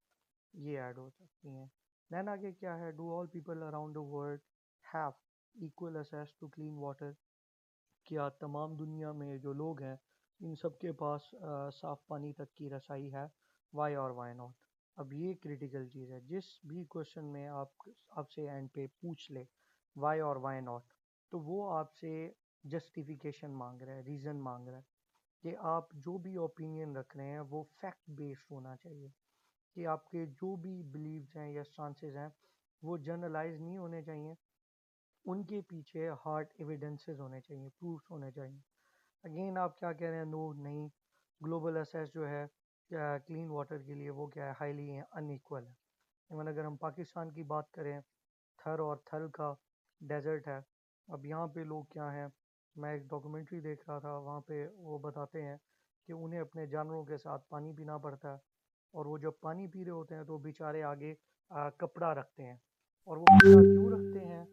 ये ऐड हो सकती हैं। देन आगे क्या है, do all people around the world have equal access to clean water. क्या तमाम दुनिया में जो लोग हैं इन सब के पास साफ पानी तक की रसाई है, वाई और वाई नॉट। अब ये क्रिटिकल चीज़ है, जिस भी क्वेश्चन में आप आपसे एंड पे पूछ ले वाई और वाई नॉट, तो वो आपसे जस्टिफिकेशन मांग रहा है, रीज़न मांग रहा है कि आप जो भी ओपिनियन रख रहे हैं वो फैक्ट बेस्ड होना चाहिए, कि आपके जो भी बिलीव्स हैं या स्टांसेस हैं वो जनरलाइज नहीं होने चाहिए, उनके पीछे हार्ड एविडेंसेस होने चाहिए, प्रूफ्स होने चाहिए। अगेन आप क्या कह रहे हैं, नो नहीं, ग्लोबल असेस जो है क्लीन वाटर के लिए वो क्या है, हाईली अनइक्वल है। इवन अगर हम पाकिस्तान की बात करें, थर और थल का डेजर्ट है। अब यहाँ पे लोग क्या हैं, मैं एक डॉक्यूमेंट्री देख रहा था, वहाँ पे वो बताते हैं कि उन्हें अपने जानवरों के साथ पानी पीना पड़ता है और वो जब पानी पी रहे होते हैं तो बेचारे आगे कपड़ा रखते हैं। और वो कपड़ा क्यों रखते हैं,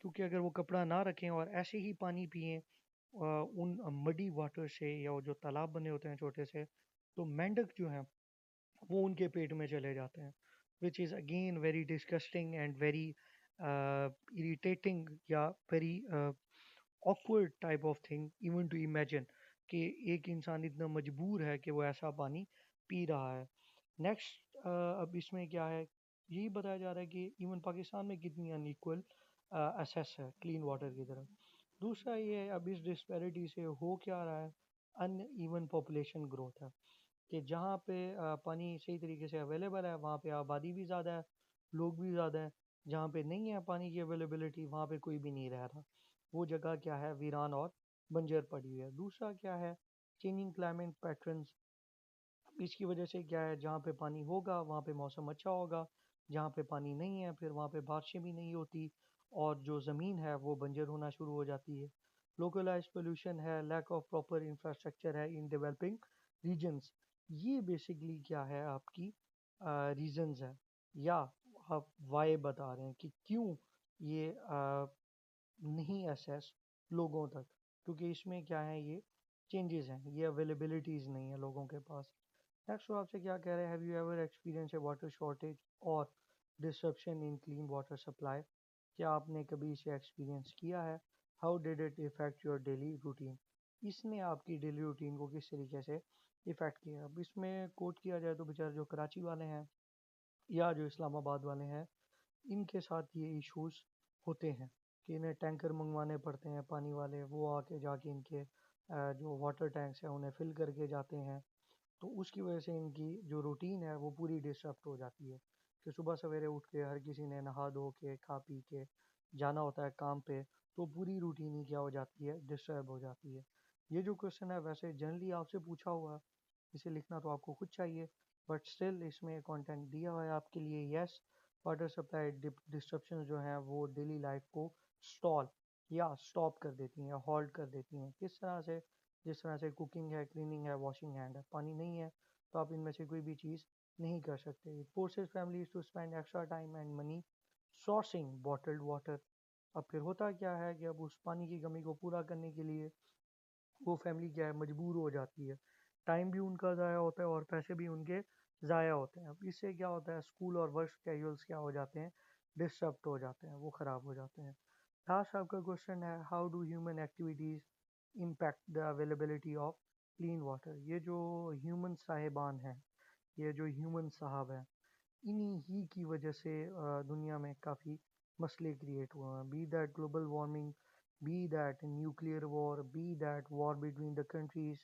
क्योंकि अगर वो कपड़ा ना रखें और ऐसे ही पानी पिएं उन मडी वाटर से या वो जो तालाब बने होते हैं छोटे से, तो मेंढक जो हैं वो उनके पेट में चले जाते हैं, which is again very disgusting and very irritating या very awkward type of thing even to imagine कि एक इंसान इतना मजबूर है कि वो ऐसा पानी पी रहा है। नेक्स्ट अब इसमें क्या है, यही बताया जा रहा है कि इवन पाकिस्तान में कितनी अनइक्वल एसेस है क्लीन वाटर की तरफ। दूसरा ये है, अब इस डिस्पैरिटी से हो क्या रहा है, अनइवन पॉपुलेशन ग्रोथ है कि जहाँ पे पानी सही तरीके से अवेलेबल है वहाँ पे आबादी भी ज़्यादा है, लोग भी ज़्यादा है। जहाँ पे नहीं है पानी की अवेलेबिलिटी वहाँ पे कोई भी नहीं रह रहा, वो जगह क्या है, वीरान और बंजर पड़ी हुई है। दूसरा क्या है, चेंजिंग क्लाइमेट पैटर्न्स। इसकी वजह से क्या है, जहाँ पे पानी होगा वहाँ पे मौसम अच्छा होगा, जहाँ पे पानी नहीं है फिर वहाँ पे बारिशें भी नहीं होती और जो ज़मीन है वो बंजर होना शुरू हो जाती है। लोकलाइज पोल्यूशन है, लैक ऑफ प्रॉपर इंफ्रास्ट्रक्चर है इन डेवलपिंग रीजन्स। ये बेसिकली क्या है, आपकी रीजंस है, या आप वाई बता रहे हैं कि क्यों ये नहीं असेस लोगों तक, क्योंकि इसमें क्या है, ये चेंजेस हैं, ये अवेलेबिलिटीज़ नहीं है लोगों के पास। नेक्स्ट वो आपसे क्या कह रहे हैं, have you ever experience a water shortage और disruption in clean water supply. क्या आपने कभी इसे एक्सपीरियंस किया है, how did it affect your daily routine. इसने आपकी डेली रूटीन को किस तरीके से इफ़ेक्ट किया। अब इसमें कोट किया जाए तो बेचारे जो कराची वाले हैं या जो इस्लामाबाद वाले हैं, इनके साथ ये इश्यूज होते हैं कि इन्हें टैंकर मंगवाने पड़ते हैं, पानी वाले वो आके जाके इनके जो वाटर टैंक्स हैं उन्हें फिल करके जाते हैं। तो उसकी वजह से इनकी जो रूटीन है वो पूरी डिस्टर्ब हो जाती है कि सुबह सवेरे उठ के हर किसी ने नहा धो के खा पी के जाना होता है काम पे, तो पूरी रूटीन ही क्या हो जाती है, डिस्टर्ब हो जाती है। ये जो क्वेश्चन है वैसे जनरली आपसे पूछा हुआ है, इसे लिखना तो आपको खुद चाहिए, बट स्टिल इसमें कंटेंट दिया हुआ है आपके लिए। यस, वाटर सप्लाई डिस्ट्रप्शन जो हैं वो डेली लाइफ को स्टॉल या स्टॉप कर देती हैं, हॉल्ट कर देती हैं। किस तरह से, जिस तरह से कुकिंग है, क्लीनिंग है, वॉशिंग हैंड है, पानी नहीं है तो आप इनमें से कोई भी चीज़ नहीं कर सकते। It forces families to spend extra time and money sourcing bottled water. अब फिर होता क्या है कि अब उस पानी की कमी को पूरा करने के लिए वो फैमिली क्या है, मजबूर हो जाती है। टाइम भी उनका ज़ाया होता है और पैसे भी उनके ज़ाया होते हैं। अब इससे क्या होता है, स्कूल और वर्क कैजुअल्स क्या हो जाते हैं, डिस्टर्ब हो जाते हैं, वो ख़राब हो जाते हैं। लास्ट आपका क्वेश्चन है, how do human activities impact the availability of clean water. ये जो ह्यूमन साहिबान हैं, ये जो ह्यूमन साहब हैं, इन्हीं ही की वजह से दुनिया में काफ़ी मसले क्रिएट हुए हैं। Be that global warming, be that nuclear war, be that war between the countries,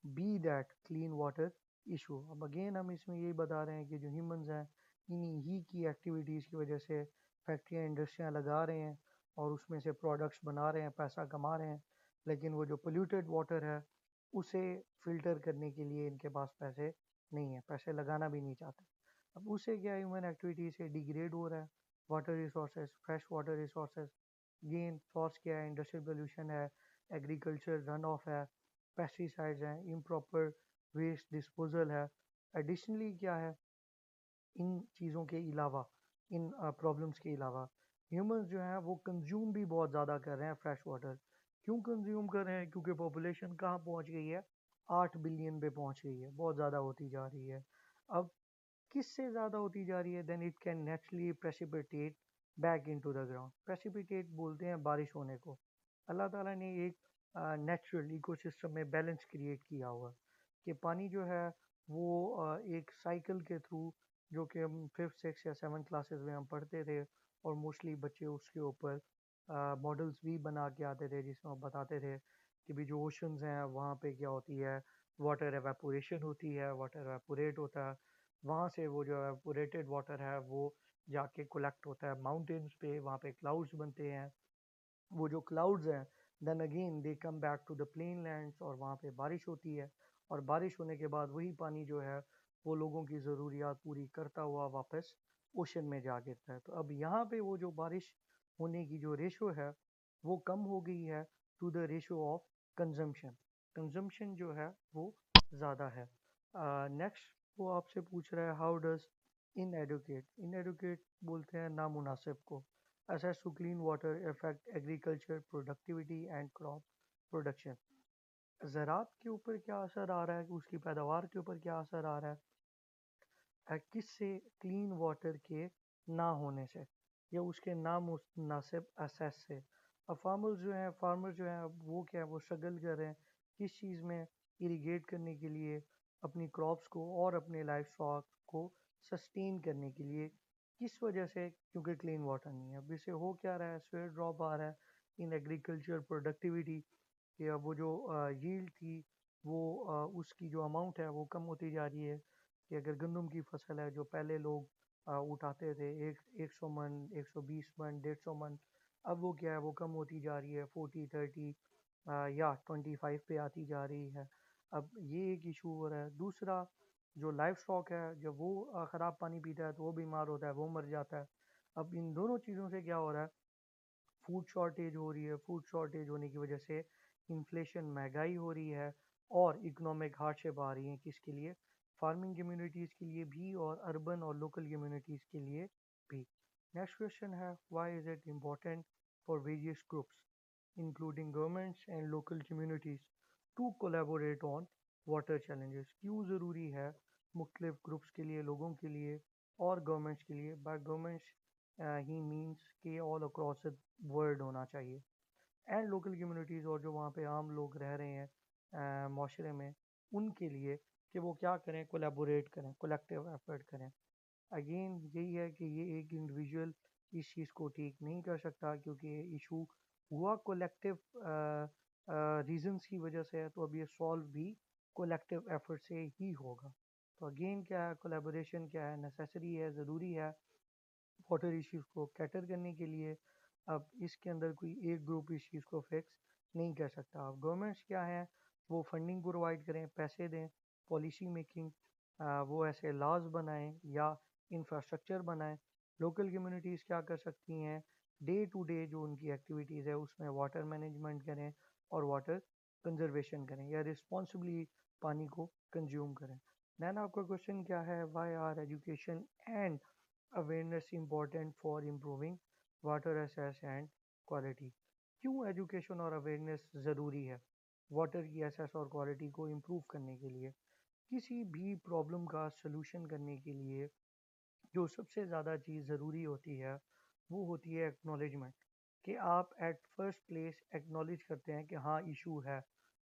be that clean water issue. अब अगेन हम इसमें यही बता रहे हैं कि जो ह्यूमंस हैं, इन्हीं ही की एक्टिविटीज़ की वजह से फैक्ट्रियाँ इंडस्ट्रियाँ लगा रहे हैं और उसमें से प्रोडक्ट्स बना रहे हैं, पैसा कमा रहे हैं, लेकिन वो जो पोल्यूटेड वाटर है उसे फ़िल्टर करने के लिए इनके पास पैसे नहीं है, पैसे लगाना भी नहीं चाहते। अब उसे क्या, ह्यूमन एक्टिविटी से डिग्रेड हो रहा है water resources, fresh water resources. Gain source क्या है, इंडस्ट्रियल पोल्यूशन है, एग्रीकल्चर रन ऑफ है, पेस्टिसाइड्स हैं, इम्प्रॉपर वेस्ट डिस्पोजल है। एडिशनली क्या है, इन चीज़ों के अलावा, इन प्रॉब्लम्स के अलावा ह्यूमंस जो हैं वो कंज्यूम भी बहुत ज़्यादा कर रहे हैं फ्रेश वाटर। क्यों कंज्यूम कर रहे हैं, क्योंकि पॉपुलेशन कहाँ पहुँच गई है, 8 बिलियन पे पहुँच गई है, बहुत ज़्यादा होती जा रही है। अब किससे ज़्यादा होती जा रही है, then it can naturally precipitate back into the ground. Precipitate बोलते हैं बारिश होने को। अल्लाह ताला ने एक नेचुरल इकोसिस्टम में बैलेंस क्रिएट किया हुआ है कि पानी जो है वो एक साइकिल के थ्रू, जो कि हम फिफ्थ सिक्स या सेवन्थ क्लासेस में हम पढ़ते थे और मोस्टली बच्चे उसके ऊपर मॉडल्स भी बना के आते थे जिसमें वो बताते थे कि भी जो ओशंस हैं वहाँ पे क्या होती है, वाटर एवेपोरेशन होती है, वाटर एवेपोरेट होता है, वहाँ से वो जो एवेपोरेटेड वाटर है वो जाके कलेक्ट होता है माउंटेन्स पे, वहाँ पे क्लाउड्स बनते हैं। वो जो क्लाउड्स हैं then again they come back to the plain lands और वहाँ पे बारिश होती है, और बारिश होने के बाद वही पानी जो है वो लोगों की ज़रूरियात पूरी करता हुआ वापस ओशन में जा गिरता है। तो अब यहाँ पे वो जो बारिश होने की जो रेशो है वो कम हो गई है to the ratio of consumption. Consumption जो है वो ज़्यादा है। नेक्स्ट वो आपसे पूछ रहा है, हाउ डज इनएडुकेट, इनएडुकेट बोलते हैं नामुनासिब को, access to clean water affect agriculture productivity and crop production। ज़रात के ऊपर क्या असर आ रहा है, उसकी पैदावार के ऊपर क्या असर आ रहा है, किससे, क्लीन वाटर के ना होने से। या उसके नामुनासिब असेस से। अब फार्मर जो हैं अब वो क्या है, वो स्ट्रगल कर रहे हैं किस चीज़ में, इरिगेट करने के लिए अपनी क्रॉप्स को और अपने लाइफ स्टॉक को सस्टेन करने के लिए। किस वजह से? क्योंकि क्लीन वाटर नहीं है। अब इससे हो क्या रहा है, स्वेयर ड्रॉप आ रहा है इन एग्रीकल्चर प्रोडक्टिविटी, कि अब वो जो यील्ड थी वो उसकी जो अमाउंट है वो कम होती जा रही है। कि अगर गंदम की फसल है जो पहले लोग उठाते थे, 100 मन, 120 मन, 150 मन, अब वो क्या है, वो कम होती जा रही है, 40, 30 या 25 पे आती जा रही है। अब ये एक इशू हो रहा है। दूसरा, जो लाइफ स्टॉक है जब वो ख़राब पानी पीता है तो वो बीमार होता है, वो मर जाता है। अब इन दोनों चीज़ों से क्या हो रहा है, फूड शॉर्टेज हो रही है। फूड शॉर्टेज होने की वजह से इन्फ्लेशन, महंगाई हो रही है और इकोनॉमिक हार्डशिप आ रही है। किसके लिए? फार्मिंग कम्युनिटीज़ के लिए भी और अर्बन और लोकल कम्युनिटीज़ के लिए भी। नेक्स्ट क्वेश्चन है, why is it important for various groups including governments and local communities to collaborate on water challenges? क्यों ज़रूरी है मुख्तलिफ ग्रुप्स के लिए, लोगों के लिए और गवर्नमेंट्स के लिए? बाय गवर्नमेंट्स ही मीन्स कि ऑल अक्रॉस द वर्ल्ड होना चाहिए, एंड लोकल कम्युनिटीज़ और जो वहाँ पे आम लोग रह रहे हैं माशरे में, उनके लिए कि वो क्या करें, कोलैबोरेट करें, कलेक्टिव एफर्ट करें। अगेन यही है कि ये एक इंडिविजुअल इस चीज़ को ठीक नहीं कर सकता, क्योंकि ये इशू हुआ कोलेक्टिव रीजंस की वजह से है, तो अब ये सॉल्व भी कोलेक्टिव एफर्ट से ही होगा। तो अगेन क्या है, कोलैबोरेशन क्या है, नेसेसरी है, ज़रूरी है वाटर इश्यूज़ को कैटर करने के लिए। अब इसके अंदर कोई एक ग्रुप इस चीज़ को फिक्स नहीं कर सकता। अब गवर्नमेंट्स क्या है, वो फंडिंग प्रोवाइड करें, पैसे दें, पॉलिसी मेकिंग, वो ऐसे लॉज बनाएं या इंफ्रास्ट्रक्चर बनाएं। लोकल कम्युनिटीज़ क्या कर सकती हैं, डे टू डे जो उनकी एक्टिविटीज़ है उसमें वाटर मैनेजमेंट करें और वाटर कंजर्वेशन करें या रिस्पॉन्सिबली पानी को कंज्यूम करें। देन आपका क्वेश्चन क्या है, why are education and awareness important for improving water access and quality? क्यों एजुकेशन और अवेयरनेस ज़रूरी है वाटर की एसेस और क्वालिटी को इम्प्रूव करने के लिए? किसी भी प्रॉब्लम का सलूशन करने के लिए जो सबसे ज़्यादा चीज़ ज़रूरी होती है वो होती है एक्नॉलेजमेंट, कि आप एट फर्स्ट प्लेस एक्नॉलेज करते हैं कि हाँ इशू है,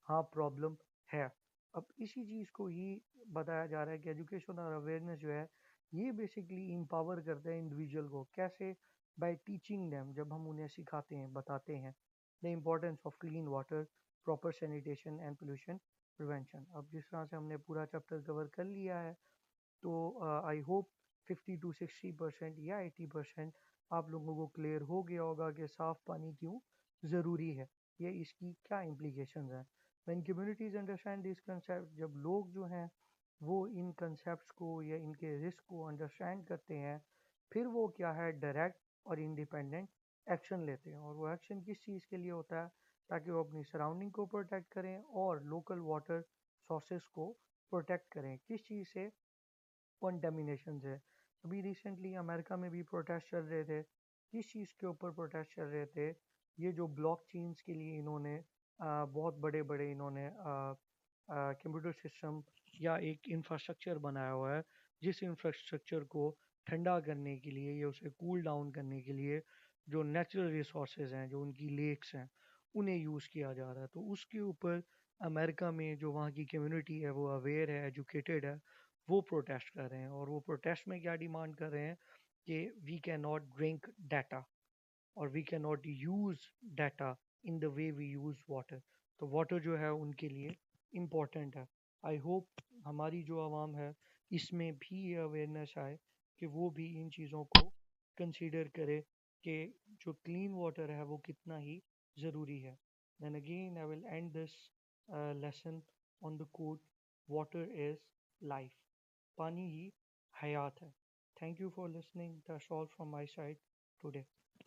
हाँ प्रॉब्लम है। अब इसी चीज़ को ही बताया जा रहा है कि एजुकेशन और अवेयरनेस जो है ये बेसिकली इम्पावर करते हैं इंडिविजुअल को। कैसे? बाय टीचिंग देम, जब हम उन्हें सिखाते हैं, बताते हैं the importance of clean water, proper sanitation and pollution prevention. अब जिस तरह से हमने पूरा चैप्टर कवर कर लिया है, तो आई होप 50 to 60% या 80% आप लोगों को क्लियर हो गया होगा कि साफ़ पानी क्यों ज़रूरी है, ये इसकी क्या इम्प्लीकेशंस हैं। When communities understand this concept, जब लोग जो हैं वो इन कंसेप्ट्स को या इनके रिस्क को अंडरस्टैंड करते हैं, फिर वो क्या है, डायरेक्ट और इंडिपेंडेंट एक्शन लेते हैं। और वो एक्शन किस चीज़ के लिए होता है? ताकि वो अपनी सराउंडिंग को प्रोटेक्ट करें और लोकल वाटर सोर्सेस को प्रोटेक्ट करें। किस चीज़ से? कंटेमिनेशन है। अभी रिसेंटली अमेरिका में भी प्रोटेस्ट चल रहे थे। किस चीज़ के ऊपर प्रोटेस्ट चल रहे थे? ये जो ब्लॉक चेन्स के लिए इन्होंने बहुत बड़े बड़े इन्होंने कंप्यूटर सिस्टम या एक इंफ्रास्ट्रक्चर बनाया हुआ है, जिस इंफ्रास्ट्रक्चर को ठंडा करने के लिए या उसे कूल डाउन करने के लिए जो नेचुरल रिसोर्सेज हैं, जो उनकी लेक्स हैं, उन्हें यूज़ किया जा रहा है। तो उसके ऊपर अमेरिका में जो वहाँ की कम्युनिटी है वो अवेयर है, एजुकेटेड है, वो प्रोटेस्ट कर रहे हैं। और वो प्रोटेस्ट में क्या डिमांड कर रहे हैं कि we can not drink data और we can not use data in the way we use water. तो वाटर जो है उनके लिए इम्पोर्टेंट है। आई होप हमारी जो आवाम है इसमें भी ये अवेयरनेस आए कि वो भी इन चीज़ों को कंसीडर करे कि जो क्लीन वाटर है वो कितना ही ज़रूरी है। Then again I will end this lesson on the quote, water is life. पानी ही हयात है। Thank you for listening, that's all from my side today.